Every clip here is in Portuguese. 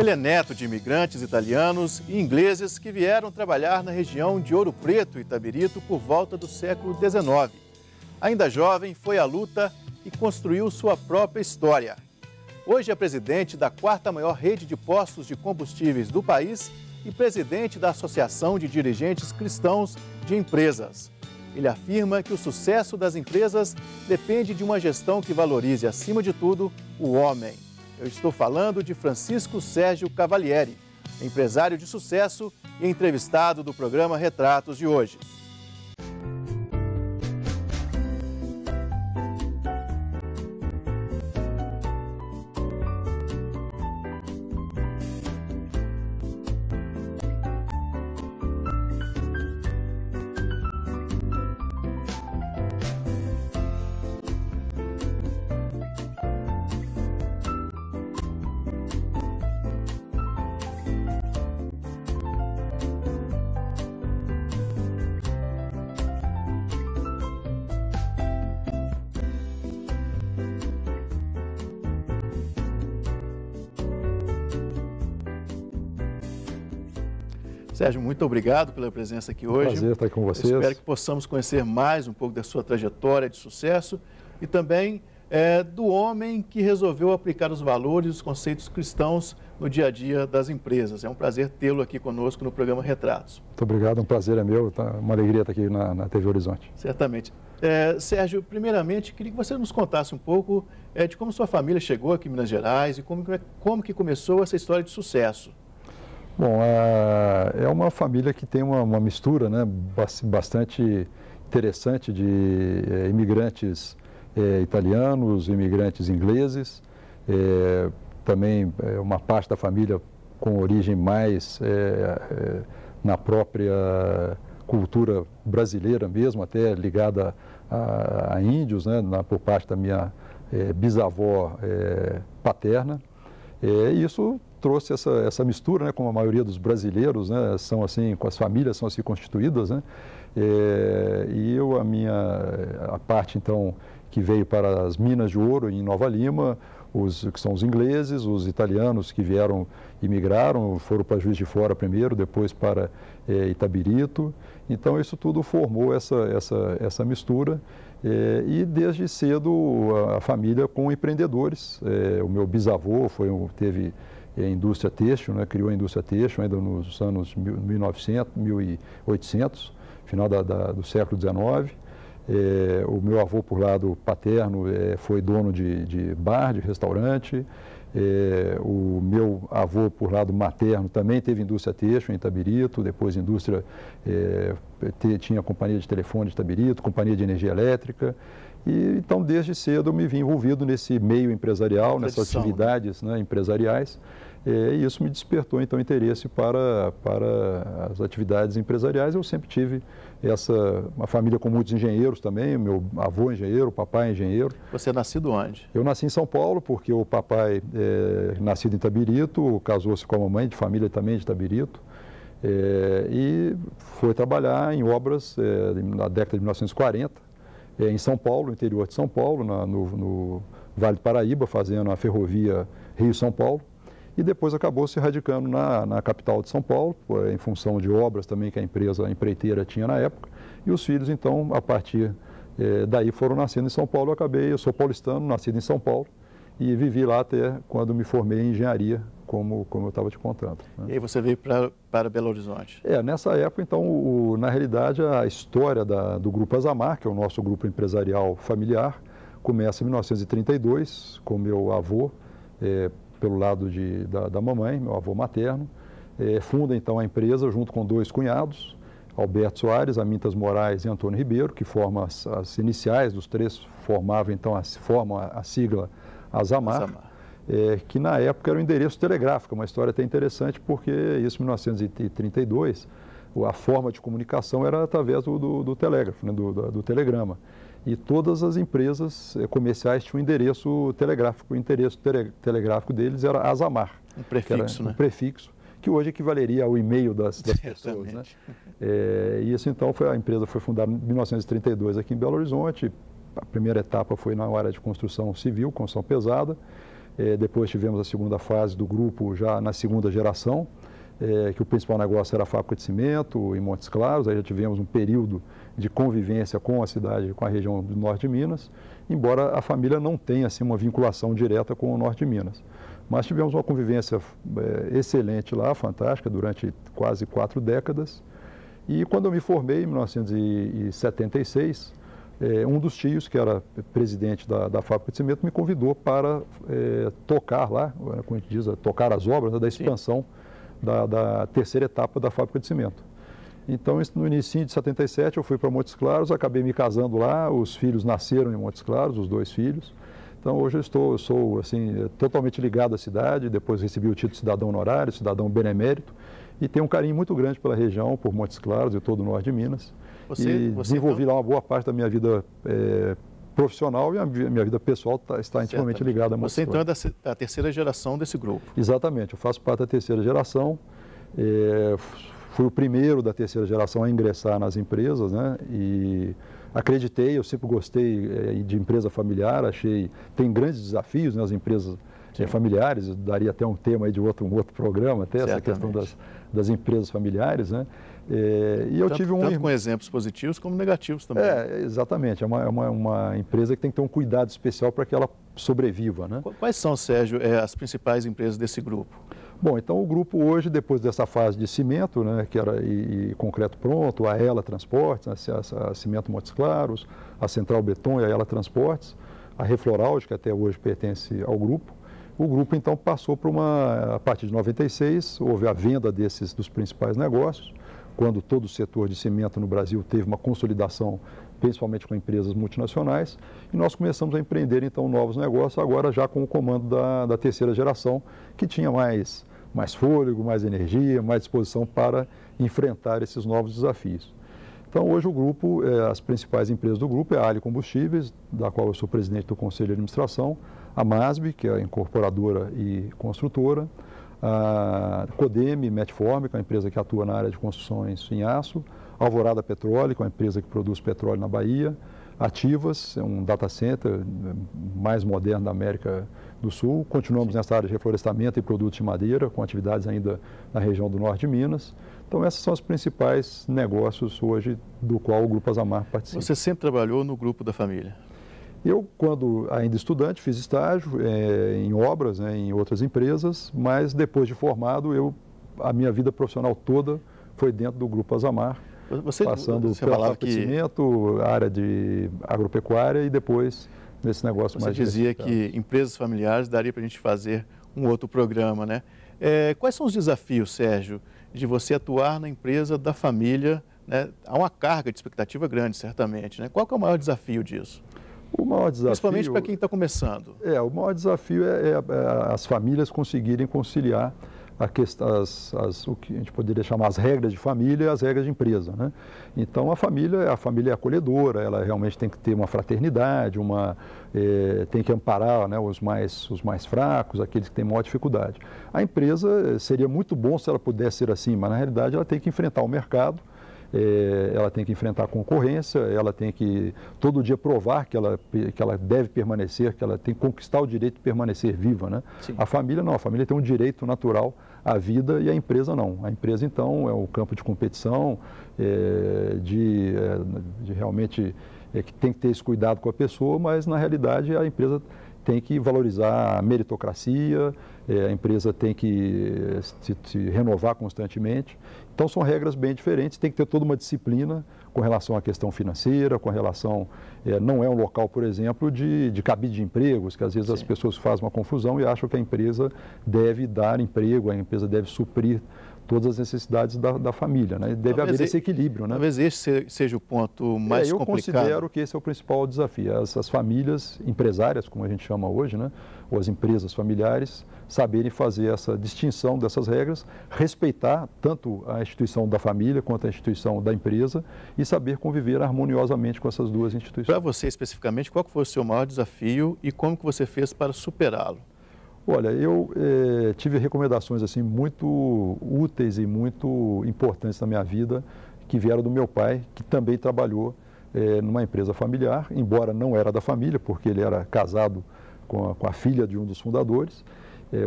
Ele é neto de imigrantes italianos e ingleses que vieram trabalhar na região de Ouro Preto e Itabirito por volta do século XIX. Ainda jovem, foi à luta e construiu sua própria história. Hoje é presidente da quarta maior rede de postos de combustíveis do país e presidente da Associação de Dirigentes Cristãos de Empresas. Ele afirma que o sucesso das empresas depende de uma gestão que valorize, acima de tudo, o homem. Eu estou falando de Francisco Sérgio Cavalieri, empresário de sucesso e entrevistado do programa Retratos de hoje. Sérgio, muito obrigado pela presença aqui hoje. Prazer estar com vocês. Eu espero que possamos conhecer mais um pouco da sua trajetória de sucesso e também do homem que resolveu aplicar os valores e os conceitos cristãos no dia a dia das empresas. É um prazer tê-lo aqui conosco no programa Retratos. Muito obrigado, um prazer é meu, tá? Uma alegria estar aqui na TV Horizonte. Certamente. Sérgio, primeiramente, queria que você nos contasse um pouco de como sua família chegou aqui em Minas Gerais e como que começou essa história de sucesso. Bom, é uma família que tem uma mistura, né, bastante interessante de imigrantes italianos, imigrantes ingleses, também uma parte da família com origem mais na própria cultura brasileira mesmo, até ligada a índios, né, por parte da minha bisavó paterna. E isso trouxe essa mistura, né, como a maioria dos brasileiros, né, são assim, com as famílias são assim constituídas, né, e a parte então que veio para as minas de ouro em Nova Lima, que são os ingleses, os italianos que imigraram, foram para Juiz de Fora primeiro, depois para Itabirito. Então isso tudo formou essa mistura. E desde cedo a família com empreendedores. O meu bisavô teve indústria têxtil, né, criou a indústria têxtil ainda nos anos 1900, 1800, final do século XIX. O meu avô, por lado paterno, foi dono de bar, de restaurante. O meu avô, por lado materno, também teve indústria têxtil em Itabirito, depois indústria, tinha companhia de telefone de Itabirito, companhia de energia elétrica. E então, desde cedo, eu me vi envolvido nesse meio empresarial, nessas atividades, né, empresariais. E isso me despertou, então, interesse para as atividades empresariais. Eu sempre tive uma família com muitos engenheiros também, meu avô é engenheiro, o papai é engenheiro. Você é nascido onde? Eu nasci em São Paulo, porque o papai nascido em Itabirito, casou-se com a mamãe, de família também de Itabirito, e foi trabalhar em obras na década de 1940, em São Paulo, no interior de São Paulo, no Vale do Paraíba, fazendo a ferrovia Rio-São Paulo. E depois acabou se radicando na capital de São Paulo, em função de obras também que a empreiteira tinha na época. E os filhos, então, a partir daí foram nascendo em São Paulo. Eu sou paulistano, nascido em São Paulo, e vivi lá até quando me formei em engenharia, como eu estava te contando, né? E aí você veio para Belo Horizonte? Nessa época, então, na realidade, a história do Grupo Azamar, que é o nosso grupo empresarial familiar, começa em 1932, com meu avô, pelo lado da mamãe, meu avô materno, funda então a empresa junto com dois cunhados, Alberto Soares, Amintas Moraes e Antônio Ribeiro, que formam as iniciais dos três, formam a sigla Azamar, que na época era um endereço telegráfico, uma história até interessante, porque isso em 1932, a forma de comunicação era através do telégrafo, né, do telegrama. E todas as empresas comerciais tinham um endereço telegráfico. O endereço telegráfico deles era Azamar. Um prefixo, né? Um prefixo, que hoje equivaleria ao e-mail das pessoas, né? E isso, então, a empresa foi fundada em 1932 aqui em Belo Horizonte. A primeira etapa foi na área de construção civil, construção pesada. Depois tivemos a segunda fase do grupo já na segunda geração, que o principal negócio era a fábrica de cimento em Montes Claros. Aí já tivemos um período de convivência com a cidade, com a região do norte de Minas, embora a família não tenha assim, uma vinculação direta com o norte de Minas. Mas tivemos uma convivência excelente lá, fantástica, durante quase 4 décadas. E quando eu me formei, em 1976, um dos tios, que era presidente da fábrica de cimento, me convidou para tocar lá, como a gente diz, tocar as obras, né, da expansão da terceira etapa da fábrica de cimento. Então, no início de 77, eu fui para Montes Claros, acabei me casando lá, os filhos nasceram em Montes Claros, os 2 filhos. Então, hoje eu sou assim, totalmente ligado à cidade, depois recebi o título de cidadão honorário, cidadão benemérito, e tenho um carinho muito grande pela região, por Montes Claros e todo o norte de Minas. Desenvolvi lá uma boa parte da minha vida profissional, e a minha vida pessoal está intimamente ligada a Montes Claros. Você então é da terceira geração desse grupo? Exatamente, eu faço parte da terceira geração. Fui o primeiro da terceira geração a ingressar nas empresas, né? E acreditei, eu sempre gostei de empresa familiar, tem grandes desafios nas empresas familiares, daria até um tema aí de um outro programa, até essa questão das empresas familiares, né? E eu tive tanto com exemplos positivos como negativos também. Exatamente, é uma empresa que tem que ter um cuidado especial para que ela sobreviva, né? Quais são, Sérgio, as principais empresas desse grupo? Bom, então o grupo hoje, depois dessa fase de cimento, né, que era e concreto pronto, a Ela Transportes, a Cimento Montes Claros, a Central Beton e a Ela Transportes, a Refloral, que até hoje pertence ao grupo. O grupo então passou para a partir de 96, houve a venda dos principais negócios, quando todo o setor de cimento no Brasil teve uma consolidação, principalmente com empresas multinacionais, e nós começamos a empreender então novos negócios, agora já com o comando da terceira geração, que tinha mais fôlego, mais energia, mais disposição para enfrentar esses novos desafios. Então, hoje o grupo, as principais empresas do grupo é a Ali Combustíveis, da qual eu sou presidente do Conselho de Administração, a MASB, que é a incorporadora e construtora, a Codeme Metform, que é uma empresa que atua na área de construções em aço, a Alvorada Petróleo, que é uma empresa que produz petróleo na Bahia, Ativas, é um data center mais moderno da América do Sul. Continuamos nessa área de reflorestamento e produtos de madeira, com atividades ainda na região do norte de Minas. Então, esses são os principais negócios hoje do qual o Grupo Azamar participa. Você sempre trabalhou no grupo da família? Eu, quando ainda estudante, fiz estágio em obras, né, em outras empresas, mas depois de formado, a minha vida profissional toda foi dentro do Grupo Azamar, passando pela fábrica de cimento, área de agropecuária e depois nesse negócio mais... Você dizia que empresas familiares daria para a gente fazer um outro programa, né? Quais são os desafios, Sérgio, de você atuar na empresa da família, né? Há uma carga de expectativa grande, certamente, né? Qual que é o maior desafio disso? O maior desafio... Principalmente para quem está começando. O maior desafio é as famílias conseguirem conciliar o que a gente poderia chamar as regras de família e as regras de empresa, né? Então, a família é acolhedora, ela realmente tem que ter uma fraternidade, tem que amparar, né, os mais fracos, aqueles que têm maior dificuldade. A empresa seria muito bom se ela pudesse ser assim, mas na realidade ela tem que enfrentar o mercado, ela tem que enfrentar a concorrência, ela tem que todo dia provar que ela deve permanecer, que ela tem que conquistar o direito de permanecer viva, né? A família não, a família tem um direito natural à vida e a empresa não. A empresa então é o campo de competição, de realmente que tem que ter esse cuidado com a pessoa, mas na realidade a empresa tem que valorizar a meritocracia, a empresa tem que se renovar constantemente. Então, são regras bem diferentes, tem que ter toda uma disciplina com relação à questão financeira, com relação... não é um local, por exemplo, de cabide de empregos, que às vezes as pessoas fazem uma confusão e acham que a empresa deve dar emprego, a empresa deve suprir todas as necessidades da família, né? Deve haver esse equilíbrio, né? Talvez esse seja o ponto mais complicado. Eu considero que esse é o principal desafio. As famílias empresárias, como a gente chama hoje, né? Ou as empresas familiares, saberem fazer essa distinção dessas regras, respeitar tanto a instituição da família quanto a instituição da empresa e saber conviver harmoniosamente com essas duas instituições. Para você especificamente, qual foi o seu maior desafio e como que você fez para superá-lo? Olha, eu tive recomendações assim muito úteis e muito importantes na minha vida que vieram do meu pai, que também trabalhou numa empresa familiar, embora não era da família, porque ele era casado com a filha de um dos fundadores,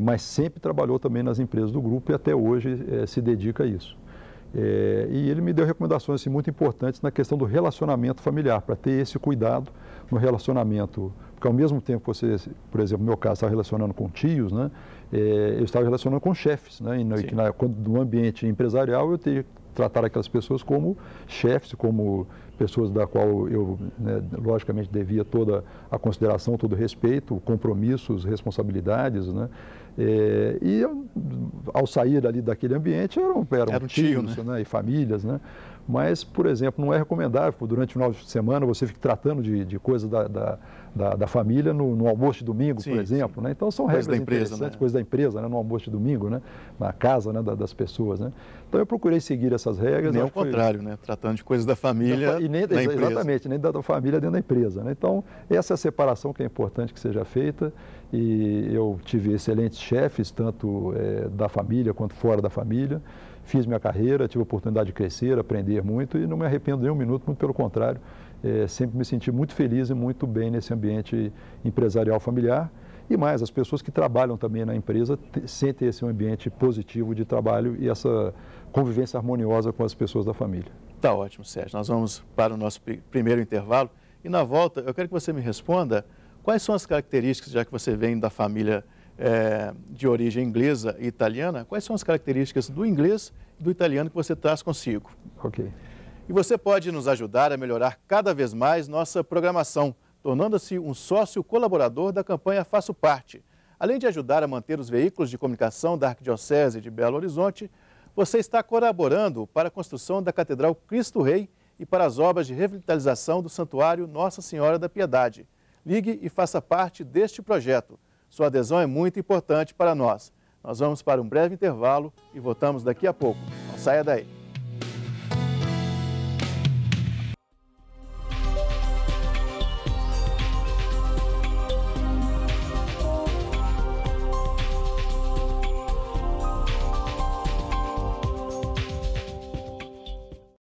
mas sempre trabalhou também nas empresas do grupo e até hoje se dedica a isso. E ele me deu recomendações assim, muito importantes na questão do relacionamento familiar, para ter esse cuidado no relacionamento, porque ao mesmo tempo que você, por exemplo, no meu caso, estava relacionando com tios, né, eu estava relacionando com chefes, né, no ambiente empresarial eu teria que tratar aquelas pessoas como chefes, como pessoas da qual eu, né, logicamente, devia toda a consideração, todo o respeito, compromissos, responsabilidades, né? E eu, ao sair ali daquele ambiente, eram tios, né, e famílias, né? Mas, por exemplo, não é recomendável, durante o final de semana, você fique tratando de coisas da família no almoço de domingo, por exemplo. Né? Então, são regras interessantes, coisas da empresa, né? No almoço de domingo, né? Na casa, né? das pessoas. Né? Então, eu procurei seguir essas regras. Nem ao contrário, né? Tratando de coisas da família na empresa. Exatamente, nem da família dentro da empresa. Né? Então, essa é a separação que é importante que seja feita. E eu tive excelentes chefes, tanto da família quanto fora da família. Fiz minha carreira, tive a oportunidade de crescer, aprender muito e não me arrependo nem um minuto, muito pelo contrário. Sempre me senti muito feliz e muito bem nesse ambiente empresarial familiar. E mais, as pessoas que trabalham também na empresa sentem esse ambiente positivo de trabalho e essa convivência harmoniosa com as pessoas da família. Tá ótimo, Sérgio. Nós vamos para o nosso primeiro intervalo e na volta eu quero que você me responda quais são as características, já que você vem da família de origem inglesa e italiana, quais são as características do inglês e do italiano que você traz consigo? Ok. E você pode nos ajudar a melhorar cada vez mais nossa programação, tornando-se um sócio colaborador da campanha Faço Parte. Além de ajudar a manter os veículos de comunicação da Arquidiocese de Belo Horizonte, você está colaborando para a construção da Catedral Cristo Rei e para as obras de revitalização do Santuário Nossa Senhora da Piedade. Ligue e faça parte deste projeto. Sua adesão é muito importante para nós. Nós vamos para um breve intervalo e voltamos daqui a pouco. Não saia daí.